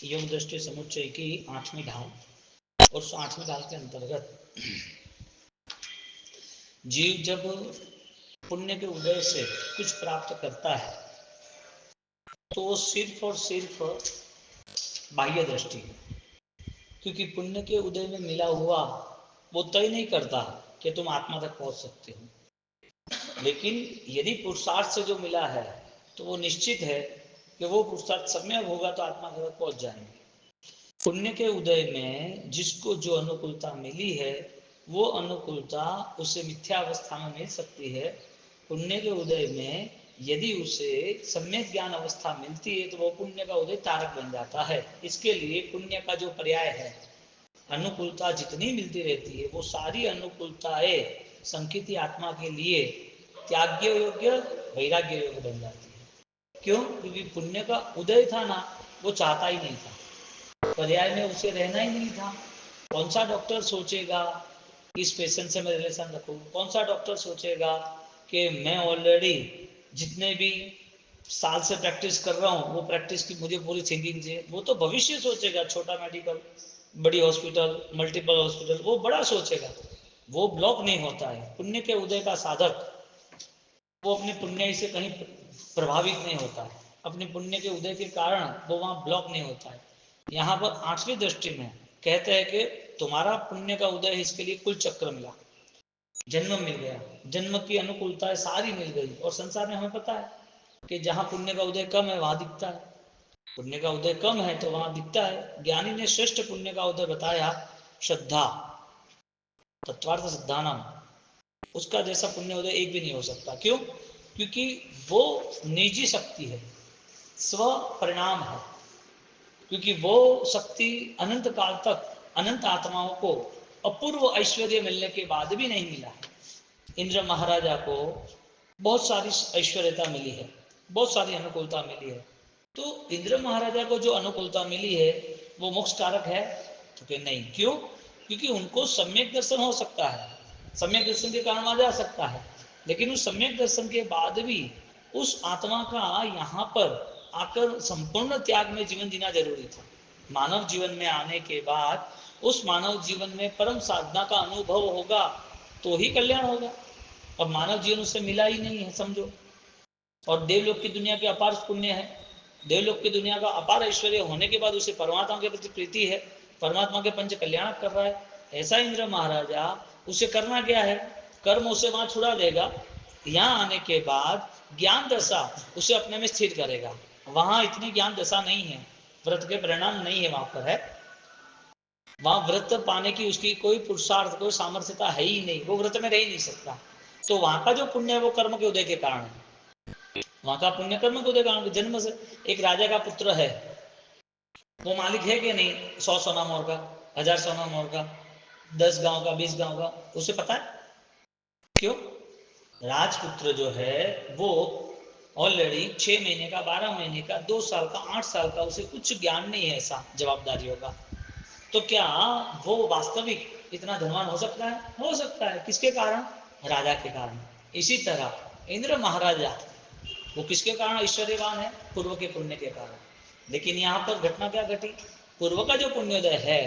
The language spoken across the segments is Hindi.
योग दृष्टि समुच्चय की 8वीं ढाल, और उस 8वीं ढाल के अंतर्गत जीव जब पुण्य के उदय से कुछ प्राप्त करता है तो वो सिर्फ और सिर्फ बाह्य दृष्टि है, क्योंकि पुण्य के उदय में मिला हुआ वो तय नहीं करता कि तुम आत्मा तक पहुंच सकते हो। लेकिन यदि पुरुषार्थ से जो मिला है तो वो निश्चित है कि वो पुरुषार्थ समय होगा तो आत्मा तक पहुंच जाएंगे। पुण्य के उदय में जिसको जो अनुकूलता मिली है वो अनुकूलता उसे मिथ्या अवस्था में मिल सकती है। पुण्य के उदय में यदि उसे सम्यक ज्ञान अवस्था मिलती है तो वो पुण्य का उदय तारक बन जाता है। इसके लिए पुण्य का जो पर्याय है, अनुकूलता जितनी मिलती रहती है वो सारी अनुकूलताएं संकित आत्मा के लिए त्याग्य योग्य वैराग्य योग्य बन जाती है। क्यों? क्योंकि पुण्य का उदय था ना, वो चाहता ही नहीं था, पर्याय में उसे रहना ही नहीं था। कौन सा डॉक्टर सोचेगा इस पेशेंट से मैं रिलेशन रखूं? कौन सा डॉक्टर सोचेगा कि मैं ऑलरेडी जितने भी साल से प्रैक्टिस कर रहा हूँ वो प्रैक्टिस की मुझे पूरी सिंगिंग चाहिए? वो तो भविष्य सोचेगा, छोटा मेडिकल, बड़ी हॉस्पिटल, मल्टीपल हॉस्पिटल, वो बड़ा सोचेगा। वो ब्लॉक नहीं होता है। पुण्य के उदय का साधक वो अपने पुण्य से कहीं प्रभावित नहीं होता है, अपने पुण्य के उदय के कारण वो वहाँ ब्लॉक नहीं होता है। यहाँ पर 8वीं दृष्टि में कहते हैं कि तुम्हारा पुण्य का उदय है, इसके लिए कुल चक्र मिला, जन्म मिल गया, जन्म की अनुकूलताएं सारी मिल गई। और संसार में हमें पता है कि जहाँ पुण्य का उदय कम है वहाँ दिखता है, पुण्य का उदय कम है तो वहाँ दिखता है। ज्ञानी ने श्रेष्ठ पुण्य का उदय बताया, श्रद्धा, तत्वार्थ सिद्धानम, उसका जैसा पुण्य उदय एक भी नहीं हो सकता। क्यों? क्योंकि वो निजी शक्ति है, स्व परिणाम है। क्योंकि वो शक्ति अनंत काल तक अनंत आत्माओं को अपूर्व ऐश्वर्य मिलने के बाद भी नहीं मिला है। इंद्र महाराजा को बहुत सारी ऐश्वर्यता मिली है, बहुत सारी अनुकूलता मिली है। तो इंद्र महाराजा को जो अनुकूलता मिली है वो मोक्ष कारक है? तो कि नहीं। क्यों? क्योंकि उनको सम्यक दर्शन हो सकता है, सम्यक दर्शन के कारण वहां जा सकता है। लेकिन उस सम्यक दर्शन के बाद भी उस आत्मा का यहाँ पर आकर संपूर्ण त्याग में जीवन जीना जरूरी था। मानव जीवन में आने के बाद उस मानव जीवन में परम साधना का अनुभव होगा तो ही कल्याण होगा। अब मानव जीवन उससे मिला ही नहीं है, समझो। और देवलोक की दुनिया के अपार पुण्य है, देवलोक की दुनिया का अपार ऐश्वर्य होने के बाद उसे परमात्मा के प्रति प्रीति है, परमात्मा के पंच कल्याण कर रहा है। ऐसा इंद्र महाराजा, उसे करना क्या है? कर्म उसे वहां छुड़ा देगा, यहाँ आने के बाद ज्ञान दशा उसे अपने में स्थिर करेगा। वहां इतनी ज्ञान दशा नहीं है, व्रत के परिणाम नहीं है वहां पर है। वहां व्रत पाने की उसकी कोई पुरुषार्थ, कोई सामर्थ्यता है ही नहीं, वो व्रत में रह ही नहीं सकता। तो वहां का जो पुण्य है वो कर्म के उदय के कारण है। वहां का पुण्य कर्म के उदय कारण, जन्म से एक राजा का पुत्र है, वो मालिक है कि नहीं 100 सोना मोर का, 1000 सोना मोर का, 10 गांव का, 20 गांव का, उसे पता है। क्यों? राजपुत्र जो है वो ऑलरेडी 6 महीने का, 12 महीने का, 2 साल का, 8 साल का, उसे कुछ ज्ञान नहीं है ऐसा जवाबदारियों का। तो क्या वो वास्तविक इतना धनवान हो सकता है? हो सकता है। किसके कारण? राजा के कारण। इसी तरह इंद्र महाराजा वो किसके कारण ऐश्वर्यवान है? पूर्व के पुण्य के कारण। लेकिन यहाँ पर घटना क्या घटी? पूर्व का जो पुण्योदय है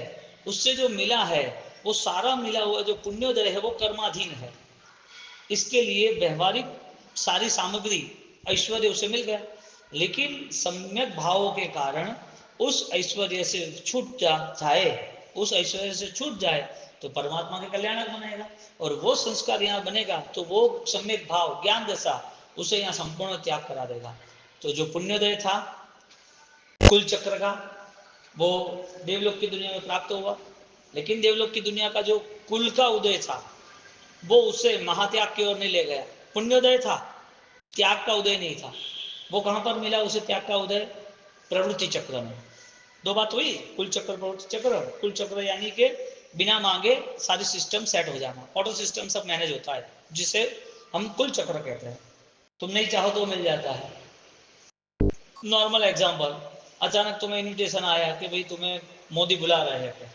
उससे जो मिला है वो सारा मिला हुआ जो पुण्योदय है वो कर्माधीन है। इसके लिए व्यवहारिक सारी सामग्री ऐश्वर्य उसे मिल गया, लेकिन सम्यक भावों के कारण उस ऐश्वर्य से छूट जाए, उस ऐश्वर्य से छूट जाए तो परमात्मा के कल्याणक बनेगा। और वो संस्कार यहाँ बनेगा तो वो सम्यक भाव ज्ञान दशा उसे यहाँ संपूर्ण त्याग करा देगा। तो जो पुण्योदय था कुल चक्र का वो देवलोक की दुनिया में प्राप्त हुआ, लेकिन देवलोक की दुनिया का जो कुल का उदय था वो उससे महात्याग की ओर नहीं ले गया। पुण्योदय था, त्याग का उदय नहीं था। वो कहाँ पर मिला उसे त्याग का उदय? प्रवृत्ति चक्र में। दो बात हुई, कुल चक्र प्रवृत्ति चक्र। कुल चक्र यानी कि बिना मांगे सारी सिस्टम सेट हो जाना, ऑटो सिस्टम सब मैनेज होता है, जिसे हम कुल चक्र कहते हैं। तुम नहीं चाहो तो मिल जाता है। नॉर्मल एग्जाम्पल, अचानक तुम्हें इन्विटेशन आया कि भाई तुम्हें मोदी बुला रहे हैं,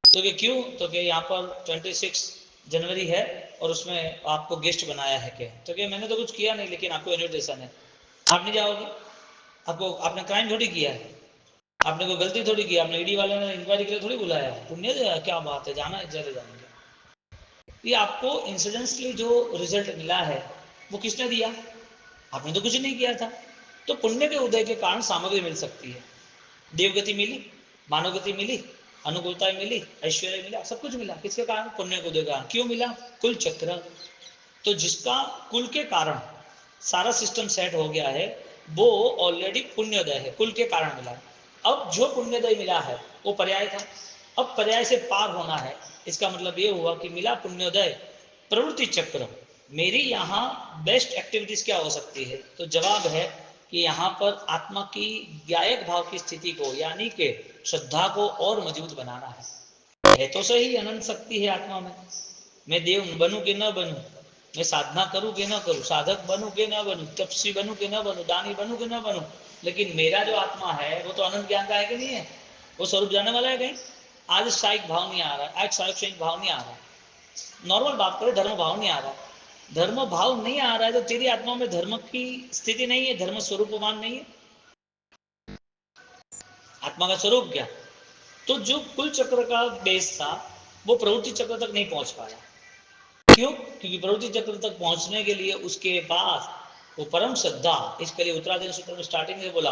तो ये क्यों? तो कि यहाँ पर 26 जनवरी है और उसमें आपको गेस्ट बनाया है क्या? तो कि मैंने तो कुछ किया नहीं लेकिन आपको इन्विटेशन है, आप नहीं जाओगे? आपको, आपने क्राइम थोड़ी किया है, आपने कोई गलती थोड़ी की, आपने ईडी वाले ने इंक्वायरी के लिए थोड़ी बुलाया, पुण्य क्या बात है, जाना है चले जाएंगे। ये आपको इंसिडेंटली जो रिजल्ट मिला है वो किसने दिया? आपने तो कुछ नहीं किया था। तो पुण्य के उदय के कारण सामग्री मिल सकती है, देवगति मिली, मानवगति मिली, अनुकूलता मिली, ऐश्वर्य मिला, सब कुछ मिला, किसके कारण? पुण्य के उदय के कारण। क्यों मिला? कुल चक्र। तो जिसका कुल के कारण सारा सिस्टम सेट हो गया है वो ऑलरेडी पुण्योदय है, कुल के कारण मिला। अब जो पुण्योदय मिला है वो पर्याय था, अब पर्याय से पार होना है। इसका मतलब ये हुआ कि मिला पुण्योदय, प्रवृत्ति चक्र। मेरी यहाँ बेस्ट एक्टिविटीज क्या हो सकती है? तो जवाब है कि यहाँ पर आत्मा की गायक भाव की स्थिति को यानी कि श्रद्धा को और मजबूत बनाना है तो सही अनंत शक्ति है आत्मा में। मैं देव बनूं कि न बनूं, मैं साधना करूं कि न करूं, साधक बनूं कि न बनूं, तपस्वी बनूं कि न बनूं, दानी बनूं कि न बनूं, लेकिन मेरा जो आत्मा है वो तो अनंत ज्ञान का है कि नहीं है? वो स्वरूप जाने वाला है कहीं? आज साइक भाव नहीं आ रहा, आज सार्वक्षणिक भाव नहीं आ रहा, नॉर्मल बात करें, धर्म भाव नहीं आ रहा। धर्म भाव नहीं आ रहा है तो तेरी आत्मा में धर्म की स्थिति नहीं है, धर्म स्वरूपमान नहीं है। आत्मा का स्वरूप क्या? तो जो कुल चक्र का बेस था वो प्रवृत्ति चक्र तक नहीं पहुंच पाया। क्यों? क्योंकि प्रवृत्ति चक्र तक पहुंचने के लिए उसके पास वो परम श्रद्धा, इसके लिए उत्तराधिक सूत्र में स्टार्टिंग में बोला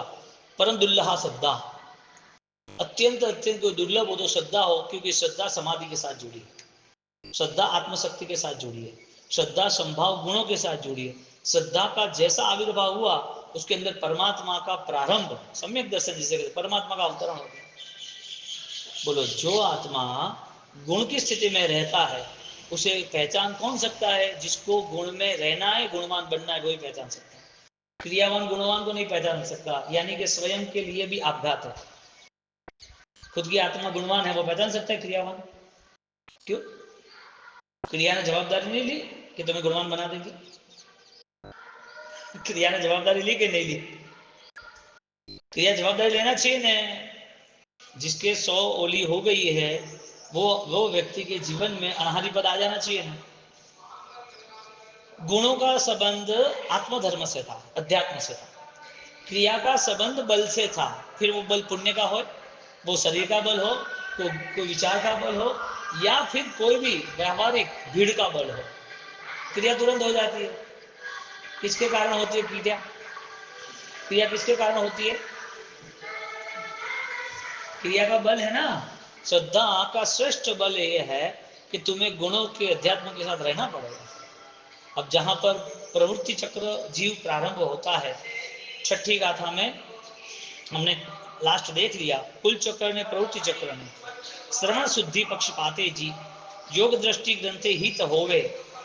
परम दुर्लहा श्रद्धा, अत्यंत अत्यंत कोई दुर्लभ हो तो श्रद्धा हो, क्योंकि श्रद्धा समाधि के साथ जुड़ी है, श्रद्धा आत्मशक्ति के साथ जुड़ी है, श्रद्धा संभाव गुणों के साथ जुड़ी है। श्रद्धा का जैसा आविर्भाव हुआ उसके अंदर परमात्मा का प्रारंभ, सम्यक दर्शन जिसे कहते, परमात्मा का अवतरण हो गया। बोलो, जो आत्मा गुण की स्थिति में रहता है उसे पहचान कौन सकता है? जिसको गुण में रहना है, गुणवान बनना है, वही पहचान सकता है। क्रियावान गुणवान को नहीं पहचान सकता, यानी कि स्वयं के लिए भी आपघात है। खुद की आत्मा गुणवान है, वो पहचान सकता है क्रियावान? क्यों? क्रिया ने जवाबदारी नहीं ली कि तुम्हें गुणवान बना देगी? क्रिया ने जवाबदारी ली कि नहीं ली? क्रिया जवाबदारी लेना चाहिए ना। जिसके 100 ओली हो गई है वो व्यक्ति के जीवन में अनाहरी पद आ जाना चाहिए ना। गुणों का संबंध आत्मधर्म से था, अध्यात्म से था। क्रिया का संबंध बल से था, फिर वो बल पुण्य का हो, वो शरीर का बल हो, कोई विचार का बल हो, या फिर कोई भी व्यावहारिक भीड़ का बल हो, क्रिया तुरंत हो जाती है। किसके कारण होती है क्रिया? क्रिया किसके कारण होती है? क्रिया का बल है ना। श्रद्धा का श्रेष्ठ बल यह है कि तुम्हें गुणों के अध्यात्म के साथ रहना पड़ेगा। अब जहां पर प्रवृत्ति चक्र जीव प्रारंभ होता है, छठी गाथा में हमने लास्ट देख लिया, कुल चक्र ने प्रवृत्ति चक्र ने श्रवण शुद्धि पक्षपाते जी, योग दृष्टि ग्रंथे हित होवे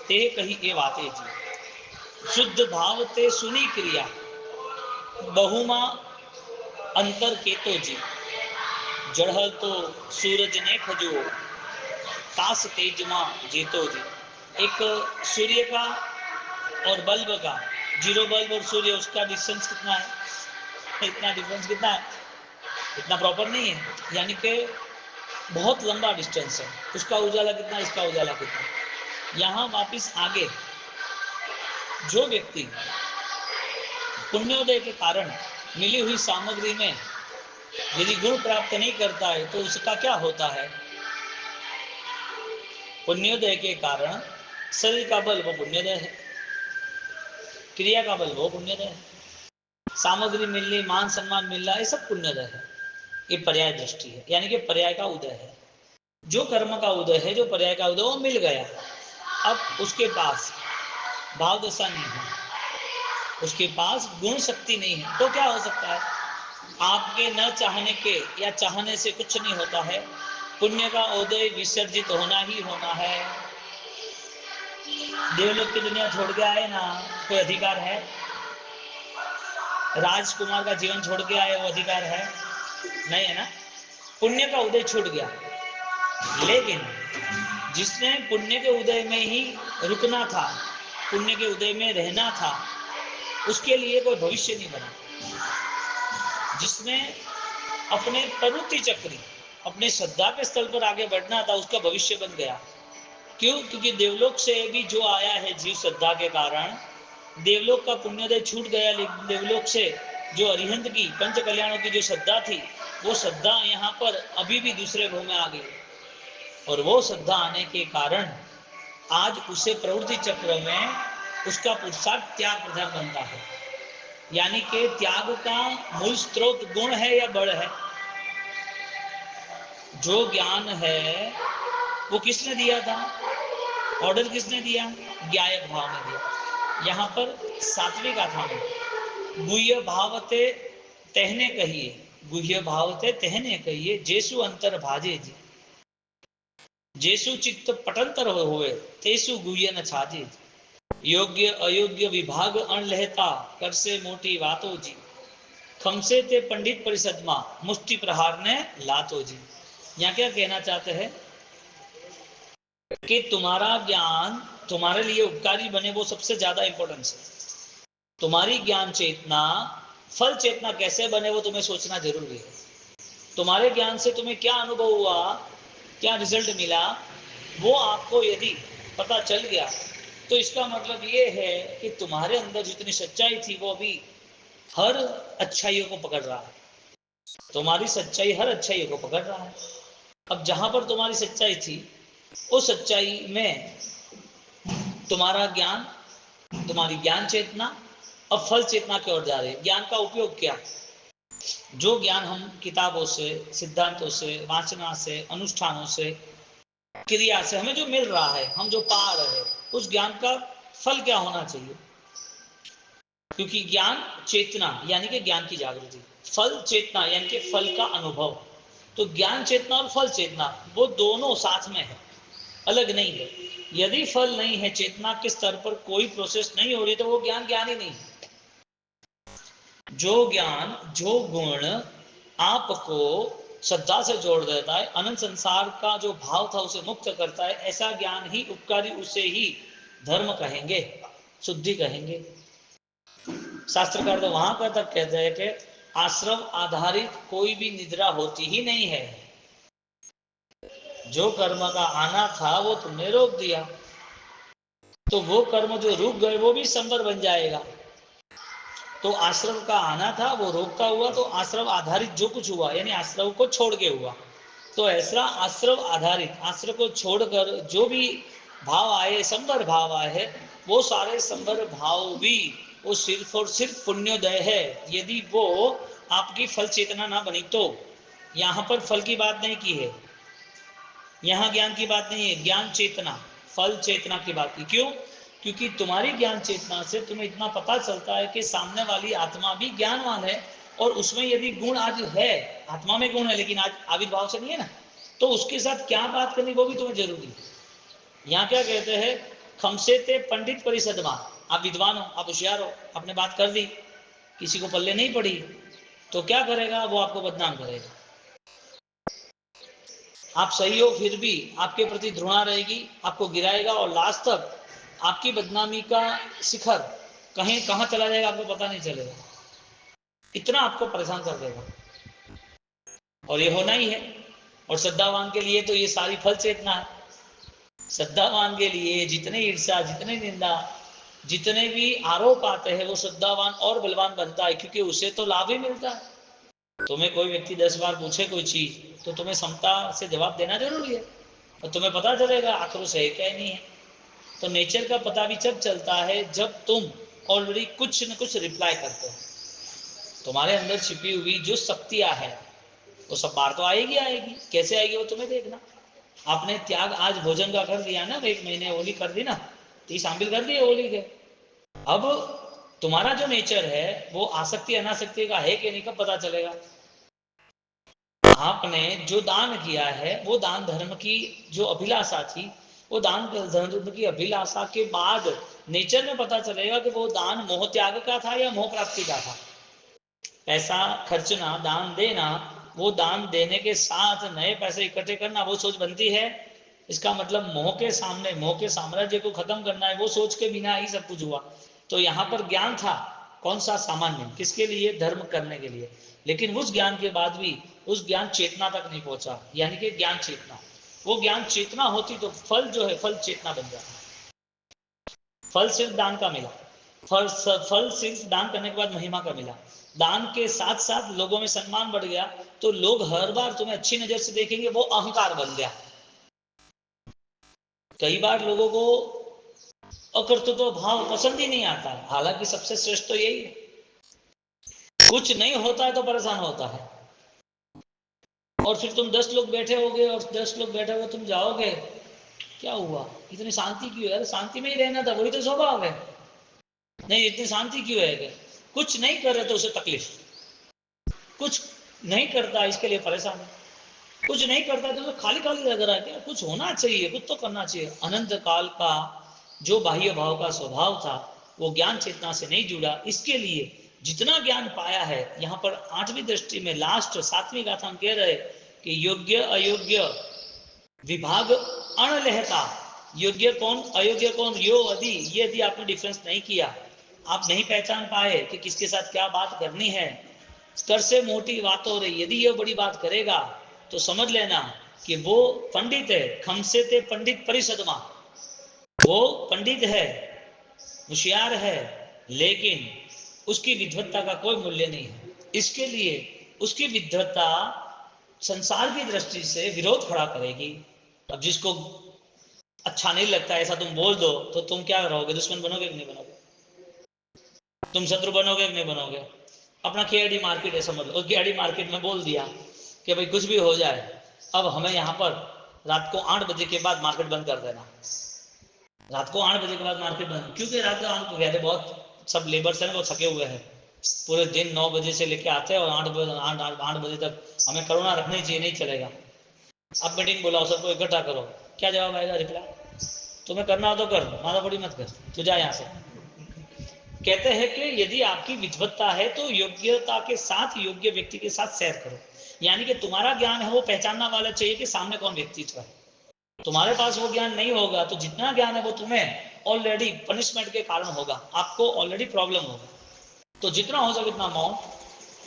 ते कही ए बाते जी, शुद्ध भाव ते सुनी क्रिया बहुमा अंतर केतो जी, जड़हल तो सूरज ने खजो तास तेजमा जीतो जी। एक सूर्य का और बल्ब का, जीरो बल्ब और सूर्य, उसका डिस्टेंस कितना है? इतना डिफरेंस कितना है? इतना प्रॉपर नहीं है, यानी कि बहुत लंबा डिस्टेंस है। उसका उजाला कितना, इसका उजाला कितना। यहाँ वापिस आगे, जो व्यक्ति पुण्योदय के कारण मिली हुई सामग्री में यदि गुण प्राप्त नहीं करता है तो उसका क्या होता है? पुण्योदय के कारण शरीर का बल वो पुण्योदय है, क्रिया का बल वो पुण्योदय है, सामग्री मिलनी, मान सम्मान मिलना, ये सब पुण्योदय है। ये पर्याय दृष्टि है, यानी कि पर्याय का उदय है। जो कर्म का उदय है, जो पर्याय का उदय, वो मिल गया। अब उसके पास भाव दशा नहीं है, उसके पास गुण शक्ति नहीं है, तो क्या हो सकता है? आपके न चाहने के या चाहने से कुछ नहीं होता है, पुण्य का उदय विसर्जित होना ही होना है। देवलोक की दुनिया छोड़ के आए ना, कोई अधिकार है? राजकुमार का जीवन छोड़ के आए, वो अधिकार है? नहीं है ना। पुण्य का उदय छूट गया, लेकिन जिसने पुण्य के उदय में ही रुकना था, पुण्य के उदय में रहना था, उसके लिए कोई भविष्य नहीं बना। जिसने अपने प्रवृत्ति चक्री, अपने श्रद्धा के स्थल पर आगे बढ़ना था, उसका भविष्य बन गया। क्यों? क्योंकि देवलोक से भी जो आया है जीव श्रद्धा के कारण, देवलोक का पुण्योदय छूट गया, लेकिन देवलोक से जो अरिहंत की पंच कल्याणों की जो श्रद्धा थी, वो श्रद्धा यहाँ पर अभी भी दूसरे भाव में आ गई, और वो श्रद्धा आने के कारण आज उसे प्रवृत्ति चक्र में उसका पुरुषार्थ त्याग प्रधान बनता है। यानी कि त्याग का मूल स्रोत गुण है या बल है? जो ज्ञान है वो किसने दिया था? ऑर्डर किसने दिया? ज्ञायक भाव ने दिया। यहाँ पर सात्विक आत्मा में गुह्य भावते तहने कहिए, गुह्य भावते तहने कहिए, जेसु अंतर भाजे जी, जेसु चित्त पटंतर होवे, तेसु गुह्य न छाजे जी। योग्य अयोग्य विभाग अण लहता, कर से मोटी वातो जी, खमसे ते पंडित परिषद मा, मुष्टि प्रहार ने लातो जी। यहाँ क्या कहना चाहते हैं कि तुम्हारा ज्ञान तुम्हारे लिए उपकारी बने, वो सबसे ज्यादा इंपॉर्टेंस है। तुम्हारी ज्ञान चेतना फल चेतना कैसे बने, वो तुम्हें सोचना जरूरी है। तुम्हारे ज्ञान से तुम्हें क्या अनुभव हुआ, क्या रिजल्ट मिला, वो आपको यदि पता चल गया तो इसका मतलब ये है कि तुम्हारे अंदर जितनी सच्चाई थी वो अभी हर अच्छाइयों को पकड़ रहा है। तुम्हारी सच्चाई हर अच्छाइयों को पकड़ रहा है। अब जहां पर तुम्हारी सच्चाई थी, उस सच्चाई में तुम्हारा ज्ञान, तुम्हारी ज्ञान चेतना अब फल चेतना की ओर जा रही है। ज्ञान का उपयोग क्या? जो ज्ञान हम किताबों से, सिद्धांतों से, वाचना से, अनुष्ठानों से, क्रिया से हमें जो मिल रहा है, हम जो पा रहे हैं, उस ज्ञान का फल क्या होना चाहिए? क्योंकि ज्ञान चेतना यानी कि ज्ञान की जागृति, फल चेतना यानी कि फल का अनुभव। तो ज्ञान चेतना और फल चेतना वो दोनों साथ में है, अलग नहीं है। यदि फल नहीं है, चेतना के स्तर पर कोई प्रोसेस नहीं हो रही, तो वो ज्ञान ज्ञान ही नहीं है। जो ज्ञान, जो गुण आपको श्रद्धा से जोड़ देता है, अनंत संसार का जो भाव था उसे मुक्त करता है, ऐसा ज्ञान ही उपकारी, उसे ही धर्म कहेंगे, शुद्धि कहेंगे। शास्त्रकार तो वहां पर तक कहते हैं कि आश्रम आधारित कोई भी निद्रा होती ही नहीं है। जो कर्म का आना था वो तुमने रोक दिया, तो वो कर्म जो रुक गए वो भी संवर बन जाएगा। तो आश्रम का आना था वो रोकता हुआ, तो आश्रम आधारित जो कुछ हुआ यानी आश्रम को छोड़ के हुआ। तो ऐसा आश्रम आधारित, आश्रम को छोड़कर जो भी भाव आए, संवर भाव आए, वो सारे संवर भाव भी वो सिर्फ और सिर्फ पुण्योदय है। यदि वो आपकी फल चेतना ना बनी तो। यहाँ पर फल की बात नहीं की है, यहाँ ज्ञान की बात नहीं है, ज्ञान चेतना, फल चेतना की बात की। क्यों? क्योंकि तुम्हारी ज्ञान चेतना से तुम्हें इतना पता चलता है कि सामने वाली आत्मा भी ज्ञानवान है, और उसमें यदि गुण आज है, आत्मा में गुण है लेकिन आज आविर्भाव से नहीं है ना, तो उसके साथ क्या बात करनी वो भी तुम्हें जरूरी है। यहाँ क्या कहते हैं, खमसे ते पंडित परिषदमा, आप विद्वान हो, आप होशियार हो, आपने बात कर दी, किसी को पल्ले नहीं पड़ी, तो क्या करेगा वो? आपको बदनाम करेगा। आप सही हो फिर भी आपके प्रति घृणा रहेगी, आपको गिराएगा, और लास्ट तक आपकी बदनामी का शिखर कहीं कहाँ चला जाएगा आपको पता नहीं चलेगा, इतना आपको परेशान कर देगा। और ये होना ही है। और श्रद्धावान के लिए तो ये सारी फल चेतना है। श्रद्धावान के लिए जितने ईर्ष्या, जितने निंदा, जितने भी आरोप आते हैं, वो श्रद्धावान और बलवान बनता है, क्योंकि उसे तो लाभ ही मिलता है। तुम्हें कोई व्यक्ति 10 बार पूछे कोई चीज, तो तुम्हें समता से जवाब देना जरूरी है, और तुम्हें पता चलेगा आक्रोश है क्या नहीं है। तो नेचर का पता भी जब चलता है जब तुम ऑलरेडी कुछ न कुछ रिप्लाई करते हो। तुम्हारे अंदर छिपी हुई जो शक्तियां है वो सब बार तो आएगी आएगी, कैसे आएगी वो तुम्हें देखना। आपने त्याग आज भोजन का कर दिया ना, 1 महीने होली कर दी ना, 30 शामिल कर दिए होली के। अब तुम्हारा जो नेचर है वो आसक्ति अनासक्ति का है कि नहीं, कब पता चलेगा? आपने जो दान किया है वो दान धर्म की जो अभिलाषा थी, वो दान धर्म की अभिलाषा के बाद नेचर में पता चलेगा कि वो दान मोह त्याग का था या मोह प्राप्ति का था। पैसा खर्चना, दान देना, वो दान देने के साथ नए पैसे इकट्ठे करना, वो सोच बनती है। इसका मतलब मोह के सामने, मोह के साम्राज्य को खत्म करना है, वो सोच के बिना ही सब कुछ हुआ। तो यहाँ पर ज्ञान था, कौन सा? सामान्य, किसके लिए? धर्म करने के लिए। लेकिन उस ज्ञान के बाद भी उस ज्ञान चेतना तक नहीं पहुंचा, यानी कि ज्ञान चेतना। वो ज्ञान चेतना होती तो फल जो है फल चेतना बन जाता। फल सिर्फ दान का मिला, फल सिर्फ दान करने के बाद महिमा का मिला। दान के साथ साथ लोगों में सम्मान बढ़ गया, तो लोग हर बार तुम्हें अच्छी नजर से देखेंगे, वो अहंकार बन गया। कई बार लोगों को अकर्तृत्व भाव पसंद ही नहीं आता है, हालांकि सबसे श्रेष्ठ तो यही है। कुछ नहीं होता है तो परेशान होता है, और फिर तुम 10 लोग बैठे होगे और 10 लोग बैठे हुए तुम जाओगे, क्या हुआ, इतनी शांति क्यों है? अरे शांति में ही रहना था, वही तो स्वभाव है। नहीं, इतनी शांति क्यों है? कुछ नहीं कर रहे तो उसे तकलीफ, कुछ नहीं करता इसके लिए परेशान है, कुछ नहीं करता तो खाली खाली लग रहा है। क्या कुछ होना चाहिए, कुछ तो करना चाहिए। अनंत काल का जो बाह्य भाव का स्वभाव था वो ज्ञान चेतना से नहीं जुड़ा, इसके लिए जितना ज्ञान पाया है, यहाँ पर 8वीं दृष्टि में लास्ट 7वीं गाथा हम कह रहे कि योग्य अयोग्य विभाग अणलहता, योग्य कौन अयोग्य कौन, यो यदि ये यदि आपने डिफरेंस नहीं किया, आप नहीं पहचान पाए कि किसके साथ क्या बात करनी है, कर से मोटी बात हो रही, यदि ये बड़ी बात करेगा तो समझ लेना कि वो पंडित है, खमसे ते पंडित परिषदमा, वो पंडित है, होशियार है, लेकिन उसकी विद्वत्ता का कोई मूल्य नहीं है। इसके लिए उसकी विद्वत्ता संसार की दृष्टि से विरोध खड़ा करेगी। अब जिसको अच्छा नहीं लगता ऐसा तुम बोल दो तो तुम क्या रहोगे, दुश्मन बनोगे कि नहीं बनोगे? तुम शत्रु बनोगे कि नहीं बनोगे? अपना केआईडी मार्केट है समझ लो, उस केआईडी मार्केट में बोल दिया कि भाई कुछ भी हो जाए, अब हमें यहाँ पर रात को 8 बजे के बाद मार्केट बंद कर देना। रात को 8 बजे के बाद मार्केट बंद, क्योंकि रात को 8 बजे बहुत सब लेबर्स हैं वो थके हुए हैं, पूरे दिन 9 बजे से लेके आते हैं और 8 बजे तक हमें करुणा रखनी चाहिए, नहीं चलेगा। अब मीटिंग बुलाओ, सबको इकट्ठा करो, क्या जवाब आएगा? रिप्लाई, तुम्हें करना हो तो कर, माथापड़ी मत कर, तू जा यहाँ से। कहते हैं कि यदि आपकी विद्वत्ता है तो योग्यता के साथ योग्य व्यक्ति के साथ शेयर करो, यानी कि तुम्हारा ज्ञान है वो पहचानना वाला चाहिए कि सामने कौन व्यक्तित्व है। तुम्हारे पास वो ज्ञान नहीं होगा तो जितना ज्ञान है वो तुम्हें ऑलरेडी पनिशमेंट के कारण होगा, आपको ऑलरेडी प्रॉब्लम होगा। तो जितना हो सके इतना मौन,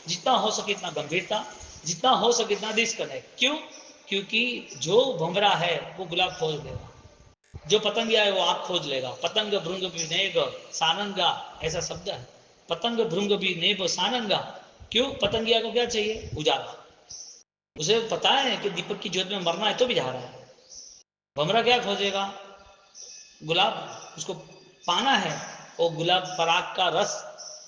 जितना हो सके इतना गंभीरता, जितना हो सके इतना डिस्कनेक्ट। क्यों? क्योंकि जो भंवरा है वो गुलाब खोज देगा, जो पतंगिया है वो आग खोज लेगा। पतंग भृंग भी नेब सानंगा, ऐसा शब्द है, पतंग भृंग भी नेब सानंगा। क्यों? पतंगिया को क्या चाहिए? उजाला। उसे पता है कि दीपक की ज्योत में मरना है तो भी जा रहा है। भमरा क्या खोजेगा? गुलाब, उसको पाना है, और गुलाब पराग का रस,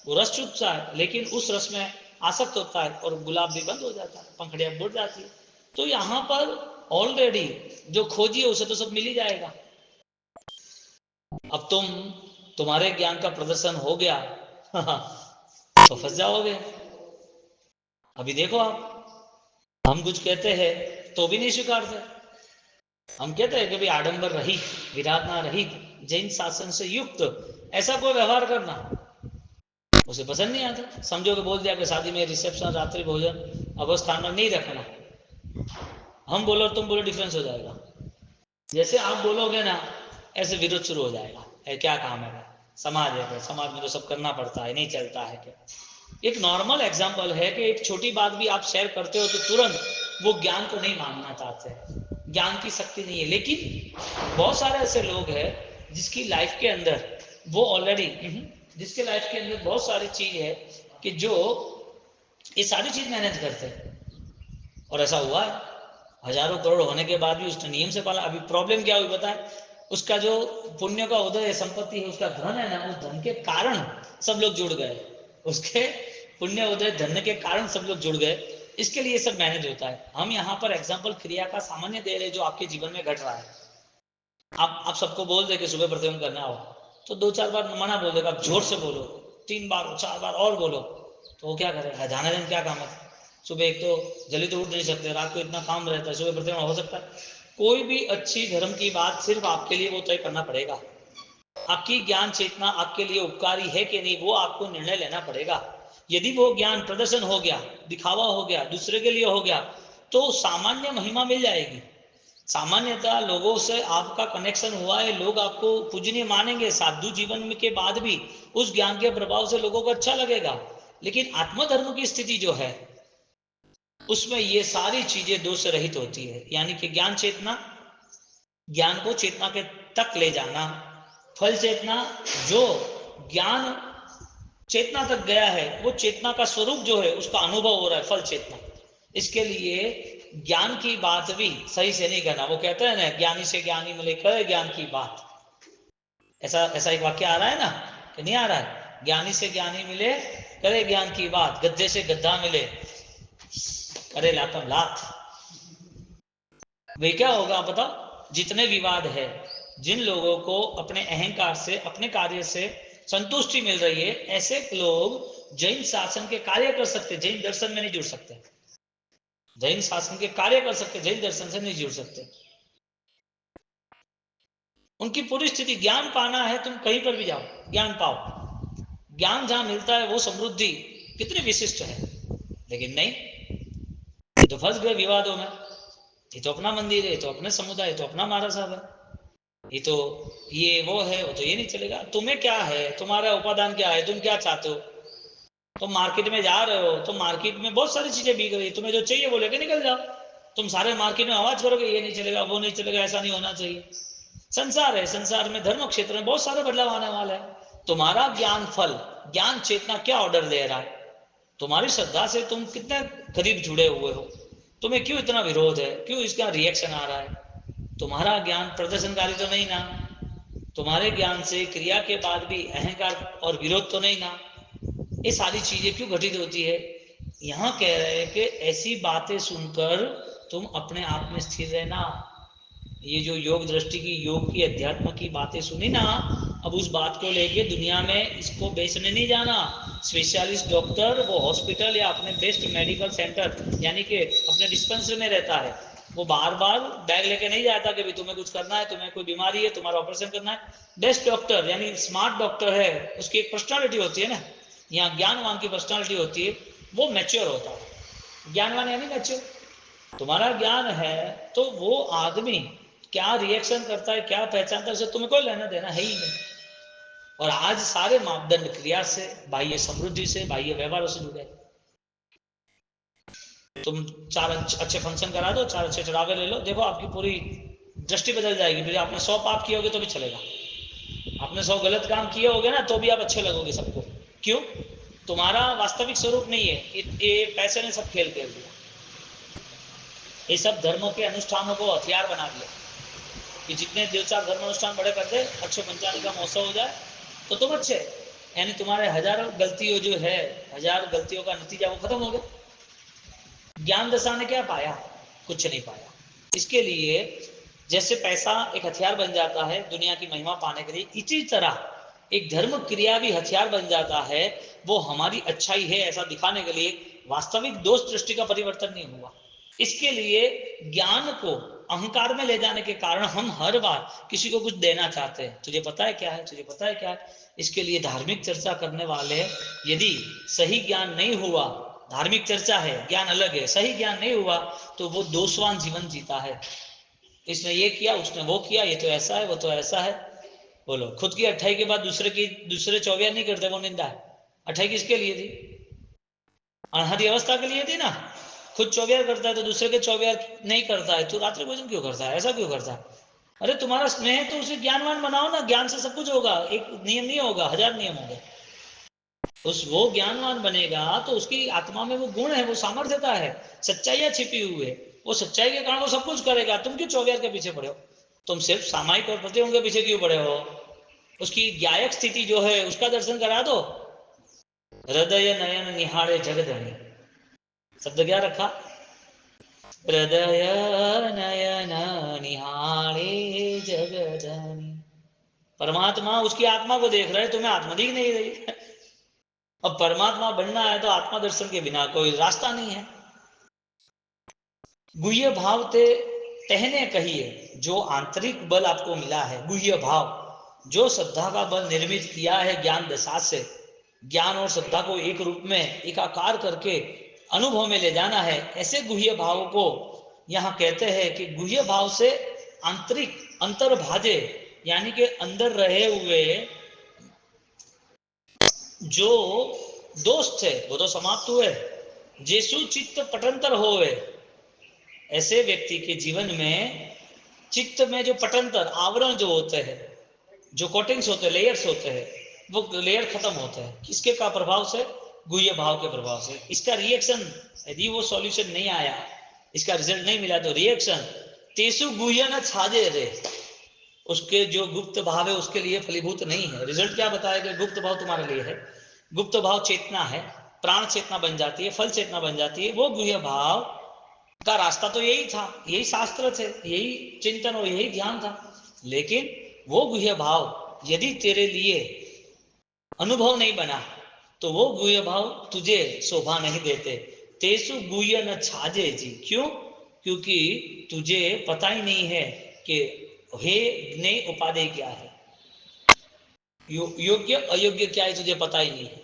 वो रस चुपता है, लेकिन उस रस में आसक्त होता है और गुलाब भी बंद हो जाता है, पंखड़ियां बुझ जाती है। तो यहाँ पर ऑलरेडी जो खोजी है उसे तो सब मिल ही जाएगा। अब तुम्हारे ज्ञान का प्रदर्शन हो गया तो फंस जाओगे। अभी देखो आप, हम कुछ कहते हैं तो भी नहीं स्वीकारते। हम कहते हैं कि भाई आडंबर रहित, विराधना रहित, जैन शासन से युक्त ऐसा कोई व्यवहार करना, उसे पसंद नहीं आता। समझो कि बोल दिया कि शादी में रिसेप्शन, रात्रि भोजन अवस्थान में नहीं रखना, हम बोलो तुम बोलो डिफरेंस हो जाएगा। जैसे आप बोलोगे ना ऐसे विरोध शुरू हो जाएगा, है क्या काम है, समाज है, समाज में तो सब करना पड़ता है, नहीं चलता है क्या? एक नॉर्मल एग्जाम्पल है कि एक छोटी बात भी आप शेयर करते हो तो तुरंत वो ज्ञान को नहीं मानना चाहते, ज्ञान की शक्ति नहीं है। लेकिन बहुत सारे ऐसे लोग हैं जिसकी लाइफ के अंदर वो ऑलरेडी, जिसके लाइफ के अंदर बहुत सारी चीज है कि जो ये सारी चीज मैनेज करते हैं, और ऐसा हुआ है हजारों करोड़ होने के बाद भी उसने नियम से पाला। अभी प्रॉब्लम क्या हुई पता है? उसका जो पुण्य का उदय है, संपत्ति है, उसका धन है ना, उस धन के कारण सब लोग जुड़ गए, उसके पुण्य उदय धन के कारण सब लोग जुड़ गए। इसके लिए सब मैनेज होता है। हम यहाँ पर एग्जाम्पल क्रिया का सामान्य दे रहे जो आपके जीवन में घट रहा है। आप सबको बोल दे कि सुबह प्रतिदिन करना हो तो 2-4 बार मना बोल देगा, आप जोर से बोलो, 3 बार 4 बार और बोलो, तो वो क्या करेगा? जाने दिन क्या काम है? सुबह एक तो जल्दी तो उठ नहीं सकते, रात को इतना काम रहता है, सुबह प्रतिदिन हो सकता है? कोई भी अच्छी धर्म की बात सिर्फ आपके लिए वो तय करना पड़ेगा। आपकी ज्ञान चेतना आपके लिए उपकारी है कि नहीं, वो आपको निर्णय लेना पड़ेगा। यदि वो ज्ञान प्रदर्शन हो गया, दिखावा हो गया, दूसरे के लिए हो गया, तो सामान्य महिमा मिल जाएगी। सामान्यतः लोगों से आपका कनेक्शन हुआ है, लोग आपको पूजनीय मानेंगे, साधु जीवन में के बाद भी उस ज्ञान के प्रभाव से लोगों को अच्छा लगेगा। लेकिन आत्मधर्म की स्थिति जो है उसमें ये सारी चीजें दोष रहित होती है, यानी कि ज्ञान चेतना, ज्ञान को चेतना के तक ले जाना, फल चेतना जो ज्ञान चेतना तक गया है, वो चेतना का स्वरूप जो है उसका अनुभव हो रहा है, फल चेतना। इसके लिए ज्ञान की बात भी सही से नहीं करना। वो कहते हैं ना, ज्ञानी से ज्ञानी मिले करे ज्ञान की बात। ऐसा ऐसा एक वाक्य आ रहा है ना, कि नहीं आ रहा है? ज्ञानी से ज्ञानी मिले करे ज्ञान की बात, गद्दे से गद्दा मिले करे लातम लात। वे क्या होगा आप बताओ? जितने विवाद है, जिन लोगों को अपने अहंकार से, अपने कार्य से संतुष्टि मिल रही है, ऐसे लोग जैन शासन के कार्य कर सकते, जैन दर्शन में नहीं जुड़ सकते। जैन शासन के कार्य कर सकते, जैन दर्शन से नहीं जुड़ सकते। उनकी पूरी स्थिति, ज्ञान पाना है, तुम कहीं पर भी जाओ ज्ञान पाओ। ज्ञान जहां मिलता है वो समृद्धि कितनी विशिष्ट है। लेकिन नहीं, ये तो फंस गए विवादों में। ये तो अपना मंदिर है, ये तो अपने समुदाय, ये तो अपना महाराज साहब है, ये तो ये वो है, वो तो ये नहीं चलेगा। तुम्हें क्या है, तुम्हारा उपादान क्या है, तुम क्या चाहते हो? तुम मार्केट में जा रहे हो, तो मार्केट में बहुत सारी चीजें बिक रही है, तुम्हें जो चाहिए वो लेके निकल जाओ। तुम सारे मार्केट में आवाज करोगे ये नहीं चलेगा, वो नहीं चलेगा, ऐसा नहीं होना चाहिए। संसार है, संसार में धर्म क्षेत्र में बहुत सारे बदलाव आने वाले हैं। तुम्हारा ज्ञान फल, ज्ञान चेतना क्या ऑर्डर दे रहा है? तुम्हारी श्रद्धा से तुम कितने करीब जुड़े हुए हो, तुम्हें क्यों इतना विरोध है, क्यों इसका रिएक्शन आ रहा है? तुम्हारा ज्ञान प्रदर्शनकारी तो नहीं ना? तुम्हारे ज्ञान से क्रिया के बाद भी अहंकार और विरोध तो नहीं ना? ये सारी चीजें क्यों घटित होती है? यहाँ कह रहे हैं कि ऐसी बातें सुनकर तुम अपने आप में स्थिर रहना। ये जो योग दृष्टि की, योग की, अध्यात्म की बातें सुनी ना, अब उस बात को लेके दुनिया में इसको बेचने नहीं जाना। स्पेशलिस्ट डॉक्टर वो हॉस्पिटल या अपने बेस्ट मेडिकल सेंटर यानी कि अपने डिस्पेंसरी में रहता है, वो बार बार बैग लेके नहीं जाता कि भाई तुम्हें कुछ करना है, तुम्हें कोई बीमारी है, तुम्हारा ऑपरेशन करना है। बेस्ट डॉक्टर यानी स्मार्ट डॉक्टर है, उसकी एक पर्सनालिटी होती है ना। यहाँ ज्ञानवान की पर्सनालिटी होती है, वो मैच्योर होता है। ज्ञानवान यानी मैच्योर। तुम्हारा ज्ञान है तो वो आदमी क्या रिएक्शन करता है, क्या पहचानता है, उससे तुम्हें कोई लेना देना है ही नहीं। और आज सारे मापदंड क्रिया से, बाह्य समृद्धि से, बाह्य व्यवहारों से जुड़े। तुम 4 अच्छे फंक्शन करा दो, 4 अच्छे चढ़ावे ले लो, देखो आपकी पूरी दृष्टि बदल जाएगी। फिर आपने 100 पाप किए होगे तो भी चलेगा, आपने 100 गलत काम किए होगे ना तो भी आप अच्छे लगोगे सबको। क्यों? तुम्हारा वास्तविक स्वरूप नहीं है, ये पैसे ने सब खेल खेल दिया। ये सब धर्मों के अनुष्ठानों को हथियार बना दिया कि जितने 2-4 धर्म अनुष्ठान बड़े कर दे, अच्छे पंचांग का महोत्सव हो जाए तो तुम अच्छे, यानी तुम्हारे हजारों गलतियों जो है, 1000 गलतियों का नतीजा वो खत्म हो गया। ज्ञान दशा ने क्या पाया? कुछ नहीं पाया। इसके लिए जैसे पैसा एक हथियार बन जाता है दुनिया की महिमा पाने के लिए, इसी तरह एक धर्म क्रिया भी हथियार बन जाता है, वो हमारी अच्छाई है ऐसा दिखाने के लिए। वास्तविक दोष दृष्टि का परिवर्तन नहीं हुआ। इसके लिए ज्ञान को अहंकार में ले जाने के कारण हम हर बार किसी को कुछ देना चाहते हैं, तुझे पता है क्या है, तुझे पता है क्या है। इसके लिए धार्मिक चर्चा करने वाले, यदि सही ज्ञान नहीं हुआ, धार्मिक चर्चा है, ज्ञान अलग है, सही ज्ञान नहीं हुआ तो वो दोषवान जीवन जीता है। इसने ये किया, उसने वो किया, ये तो ऐसा है, वो तो ऐसा है। बोलो, खुद की अट्ठाई के बाद दूसरे चौबिया नहीं करते, वो निंदा है। अट्ठाई किसके लिए थी? अनहद अवस्था के लिए थी ना। खुद 24 करता है तो दूसरे के 24 नहीं करता है, तो रात्रि भोजन क्यों करता है, ऐसा क्यों करता है? अरे तुम्हारा स्नेह है तो उसे ज्ञानवान बनाओ ना, ज्ञान से सब कुछ होगा, एक नियम नहीं होगा, 1000 नियम होंगे। उस वो ज्ञानवान बनेगा तो उसकी आत्मा में वो गुण है, वो सामर्थ्यता है, सच्चाइयां छिपी हुई है, वो सच्चाई के कारण वो सब कुछ करेगा। तुम क्यों 24 के पीछे पड़े हो? तुम सिर्फ सामायिक और प्रतियों के पीछे क्यों पड़े हो? उसकी ज्ञायक स्थिति जो है उसका दर्शन करा दो। हृदय नयन निहारे जगधनी, शब्द क्या रखा? हृदय नयन निहारे जगधनी। परमात्मा उसकी आत्मा को देख रहे, तुम्हें आत्मा दिख नहीं रही। अब परमात्मा बनना है तो आत्मा दर्शन के बिना कोई रास्ता नहीं है। गुह्य भाव ते कहने कहिए, जो आंतरिक बल आपको मिला है, गुह्य भाव जो श्रद्धा का बल निर्मित किया है ज्ञान दशा से, ज्ञान और श्रद्धा को एक रूप में एकाकार करके अनुभव में ले जाना है, ऐसे गुह्य भाव को यहाँ कहते हैं कि गुह्य भाव से आंतरिक अंतर्भाजे यानी कि अंदर रहे हुए जो दोष थे वो तो समाप्त हुए। जेसु चित्त पटंतर होवे, ऐसे व्यक्ति के जीवन में चित्त में जो पटंतर आवरण जो होते हैं, जो कोटिंग्स होते हैं, लेयर्स होते हैं, वो लेयर खत्म होता है। किसके का प्रभाव से? गुह्य भाव के प्रभाव से। इसका रिएक्शन, यदि वो सॉल्यूशन नहीं आया, इसका रिजल्ट नहीं मिला, तो रिएक्शन तेसु गुह्य न छाजे रे, उसके जो गुप्त भाव है उसके लिए फलीभूत नहीं है। रिजल्ट क्या बताएगा? गुप्त भाव तुम्हारे लिए है, गुप्त भाव चेतना है, प्राण चेतना बन जाती है, फल चेतना बन जाती है। वो गुह्य भाव का रास्ता तो यही था, यही शास्त्र थे, यही चिंतन और यही ध्यान था। लेकिन वो गुह्य भाव यदि तेरे लिए अनुभव नहीं बना, तो वो गुह्य भाव तुझे शोभा नहीं देते। तेसु गुह्य न छाजे जी। क्यों? क्योंकि तुझे पता ही नहीं है कि हे ज्ञेय उपादेय क्या है, योग्य अयोग्य क्या है, तुझे पता ही नहीं है।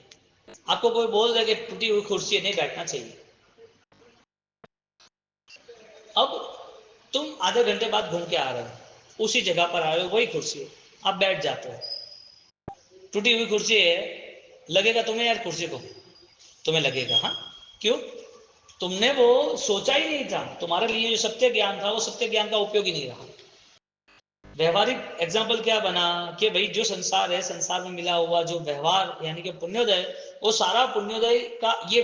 आपको कोई बोल दे कि टूटी हुई कुर्सी नहीं बैठना चाहिए, अब तुम आधे घंटे बाद घूम के आ रहे हो, उसी जगह पर आ रहे हो, वही कुर्सी है, आप बैठ जाते हो, टूटी हुई कुर्सी है, लगेगा तुम्हें यार कुर्सी को? तुम्हें लगेगा, हाँ। क्यों? तुमने वो सोचा ही नहीं था, तुम्हारे लिए जो सत्य ज्ञान था वो सत्य ज्ञान का उपयोग ही नहीं रहा। व्यवहारिक एग्जाम्पल क्या बना कि भाई जो संसार है, संसार में मिला हुआ जो व्यवहार यानी कि पुण्योदय, वो सारा पुण्योदय का ये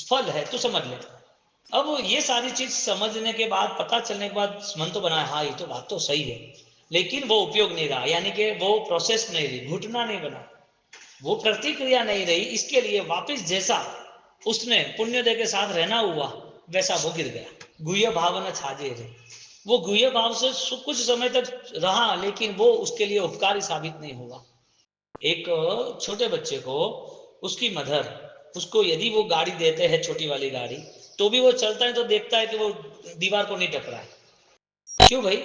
फल है, तो समझ ले। अब ये सारी चीज समझने के बाद, पता चलने के बाद मन तो बना, हाँ ये तो बात तो सही है, लेकिन वो उपयोग नहीं रहा, यानी कि वो प्रोसेस नहीं रही, घुटना नहीं बना, वो प्रतिक्रिया नहीं रही। इसके लिए वापिस जैसा उसने पुण्योदय के साथ रहना हुआ, वैसा वो गिर गया। गुह्य भाव न छाजे रहे, वो गुह्य भाव से कुछ समय तक रहा, लेकिन वो उसके लिए उपकारी साबित नहीं हुआ। एक छोटे बच्चे को उसकी मदर उसको यदि वो गाड़ी देते हैं, छोटी वाली गाड़ी, तो भी वो चलता है तो देखता है कि वो दीवार को नहीं टकरा है। क्यों भाई?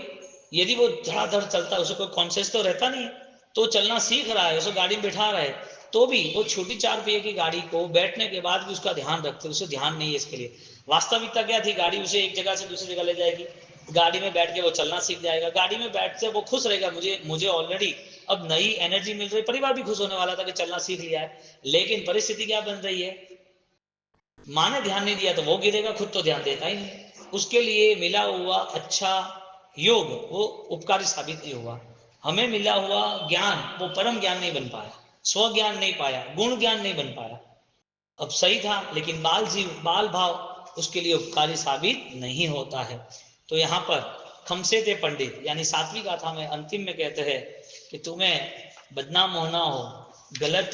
यदि वो धड़ाधड़ चलता है, उसे कोई कॉन्शियस तो रहता नहीं है, तो चलना सीख रहा है, उसे गाड़ी में बैठा रहा है, तो भी वो छोटी 4 पहिए की गाड़ी को बैठने के बाद भी उसका ध्यान रखते, उसे ध्यान नहीं है इसके लिए। वास्तविकता क्या थी? गाड़ी उसे एक जगह से दूसरी जगह ले जाएगी, गाड़ी में बैठ के वो चलना सीख जाएगा, गाड़ी में बैठते वो खुश रहेगा, मुझे मुझे ऑलरेडी अब नई एनर्जी मिल रही, परिवार भी खुश होने वाला था कि चलना सीख लिया है। लेकिन परिस्थिति क्या बन रही है? माँ ने ध्यान नहीं दिया तो वो गिरेगा, खुद तो ध्यान देता ही नहीं। उसके लिए मिला हुआ अच्छा योग वो उपकारी साबित नहीं हुआ। हमें मिला हुआ ज्ञान वो परम ज्ञान नहीं बन पाया, स्व ज्ञान नहीं पाया, गुण ज्ञान नहीं बन पाया। अब सही था, लेकिन बाल जीव, बाल भाव उसके लिए उपकारी साबित नहीं होता है। तो यहाँ पर खमसे थे पंडित, यानी 7वीं गाथा में अंतिम में कहते हैं कि तुम्हें बदनाम होना हो, गलत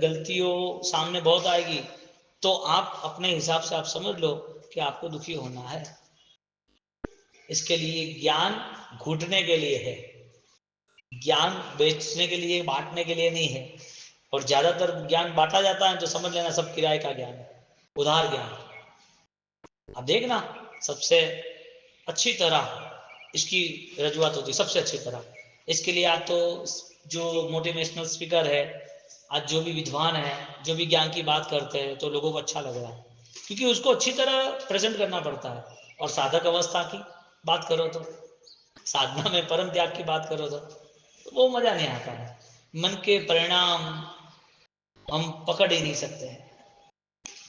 गलतियों सामने बहुत आएगी, तो आप अपने हिसाब से आप समझ लो कि आपको दुखी होना है। इसके लिए ज्ञान घुटने के लिए है, ज्ञान बेचने के लिए, बांटने के लिए नहीं है। और ज्यादातर ज्ञान बांटा जाता है तो समझ लेना सब किराए का ज्ञान है, उधार ज्ञान। अब देखना सबसे अच्छी तरह इसकी रजुआत होती है, सबसे अच्छी तरह। इसके लिए आप तो जो मोटिवेशनल स्पीकर है, आज जो भी विद्वान है, जो भी ज्ञान की बात करते हैं, तो लोगों को अच्छा लग रहा है, क्योंकि उसको अच्छी तरह प्रेजेंट करना पड़ता है। और साधक अवस्था की बात करो तो, साधना में परम त्याग की बात करो तो वो मजा नहीं आता है। मन के परिणाम हम पकड़ ही नहीं सकते हैं,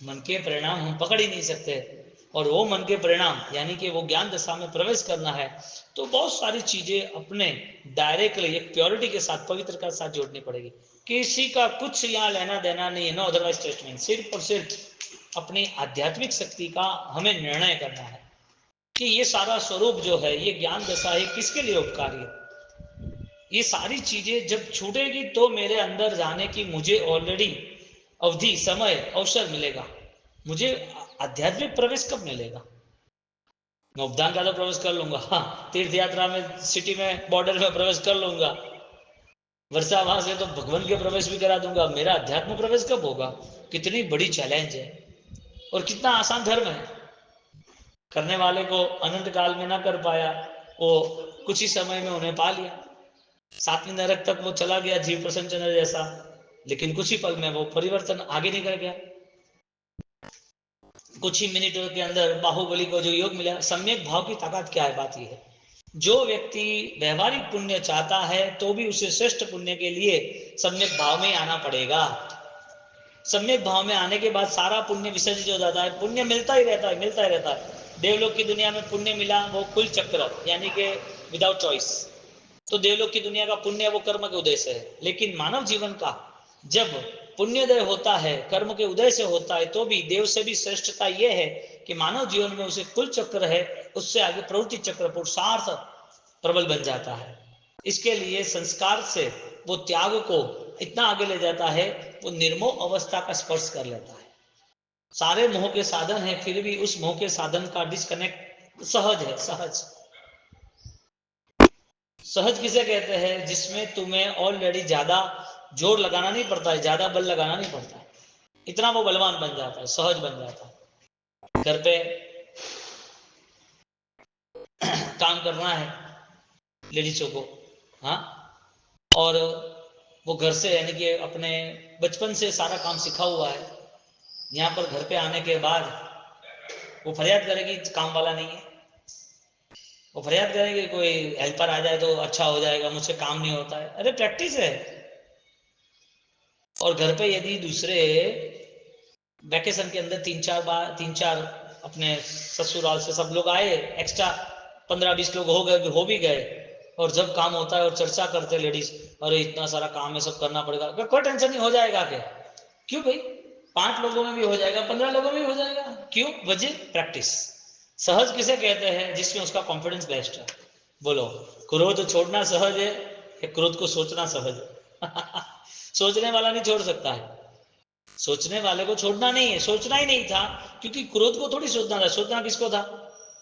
मन के परिणाम हम पकड़ ही नहीं सकते। और वो मन के परिणाम यानी कि वो ज्ञान दशा में प्रवेश करना है, तो बहुत सारी चीजें अपने डायरेक्टली एक प्योरिटी के साथ, पवित्र के साथ जोड़नी पड़ेगी। किसी का कुछ यहाँ लेना देना नहीं है, नो अदरवाइज स्टेटमेंट। सिर्फ और सिर्फ अपनी आध्यात्मिक शक्ति का हमें निर्णय करना है कि ये सारा स्वरूप जो है, ये ज्ञान दशा है, किसके लिए उपकारी है। ये सारी चीजें जब छूटेगी तो मेरे अंदर जाने की मुझे ऑलरेडी अवधि, समय, अवसर मिलेगा। मुझे आध्यात्मिक प्रवेश कब मिलेगा? मैं उपदान का तो प्रवेश कर लूंगा, हाँ, तीर्थ यात्रा में सिटी में बॉर्डर में प्रवेश कर लूंगा, वर्षा वहां से तो भगवान के प्रवेश भी करा दूंगा। मेरा अध्यात्म प्रवेश कब होगा? कितनी बड़ी चैलेंज है और कितना आसान धर्म है। करने वाले को अनंत काल में ना कर पाया, वो कुछ ही समय में उन्हें पा लिया। 7वीं नरक तक वो चला गया जीव प्रसन्न चंद्र जैसा, लेकिन कुछ ही पल में वो परिवर्तन आगे निकल गया। कुछ ही मिनटों के अंदर बाहुबली को जो योग मिला। सम्यक भाव की ताकत क्या है? बात यह है, जो व्यक्ति व्यवहारिक पुण्य चाहता है तो भी उसे श्रेष्ठ पुण्य के लिए सम्यक भाव में आना पड़ेगा। सम्यक भाव में आने के बाद सारा पुण्य विसर्जित हो जाता है, पुण्य मिलता ही रहता है, मिलता ही रहता है। देवलोक की दुनिया में पुण्य मिला, वो कुल चक्र यानी कि विदाउट चॉइस, तो देवलोक की दुनिया का पुण्य वो कर्म के उदय से है, लेकिन मानव जीवन का जब पुण्योदय होता है, कर्म के उदय से होता है, तो भी देव से भी श्रेष्ठता यह है कि मानव जीवन में उसे कुल चक्र है, उससे आगे प्रवृत्ति चक्र पुरुषार्थ प्रबल बन जाता है। इसके लिए संस्कार से वो त्याग को इतना आगे ले जाता है, वो निर्मोह अवस्था का स्पर्श कर लेता है। सारे मोह के साधन है, फिर भी उस मोह के साधन का डिस्कनेक्ट सहज है। सहज सहज किसे कहते हैं? जिसमें तुम्हें ऑलरेडी ज्यादा जोर लगाना नहीं पड़ता है, ज्यादा बल लगाना नहीं पड़ता है, इतना वो बलवान बन जाता है, सहज बन जाता है। घर पे काम करना है लेडीजों को, हाँ, और वो घर से यानी कि अपने बचपन से सारा काम सीखा हुआ है, यहाँ पर घर पे आने के बाद वो फरियाद करेगी काम वाला नहीं है, वो फरियाद करेगी कोई हेल्पर आ जाए तो अच्छा हो जाएगा, मुझसे काम नहीं होता है। अरे प्रैक्टिस है। और घर पे यदि दूसरे वैकेशन के अंदर 3-4 अपने ससुराल से सब लोग आए, एक्स्ट्रा 15-20 लोग हो गए, हो भी गए, और जब काम होता है और चर्चा करते लेडीज, अरे इतना सारा काम है, सब करना पड़ेगा, कोई टेंशन नहीं, हो जाएगा क्या? क्यों भाई, 5 लोगों में भी हो जाएगा, 15 लोगों में भी हो जाएगा। क्यों? वजह प्रैक्टिस। सहज किसे कहते हैं? जिसमें उसका कॉन्फिडेंस बेस्ट है। बोलो, क्रोध छोड़ना सहज है या क्रोध को सोचना सहज है? सोचने वाला नहीं छोड़ सकता है, सोचने वाले को छोड़ना नहीं है, सोचना ही नहीं था, क्योंकि क्रोध को थोड़ी सोचना था, सोचना किसको था?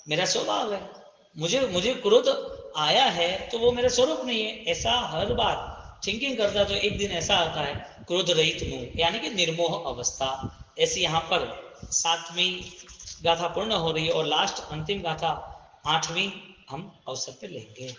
मेरा स्वभाव है, मुझे मुझे क्रोध आया है तो वो मेरा स्वरूप नहीं है, ऐसा हर बार थिंकिंग करता तो एक दिन ऐसा आता है क्रोध रहित मुंह, यानी कि निर्मोह अवस्था। ऐसी यहाँ पर 7वीं गाथा पूर्ण हो रही है और लास्ट अंतिम गाथा 8वीं हम अवसर पे लेंगे।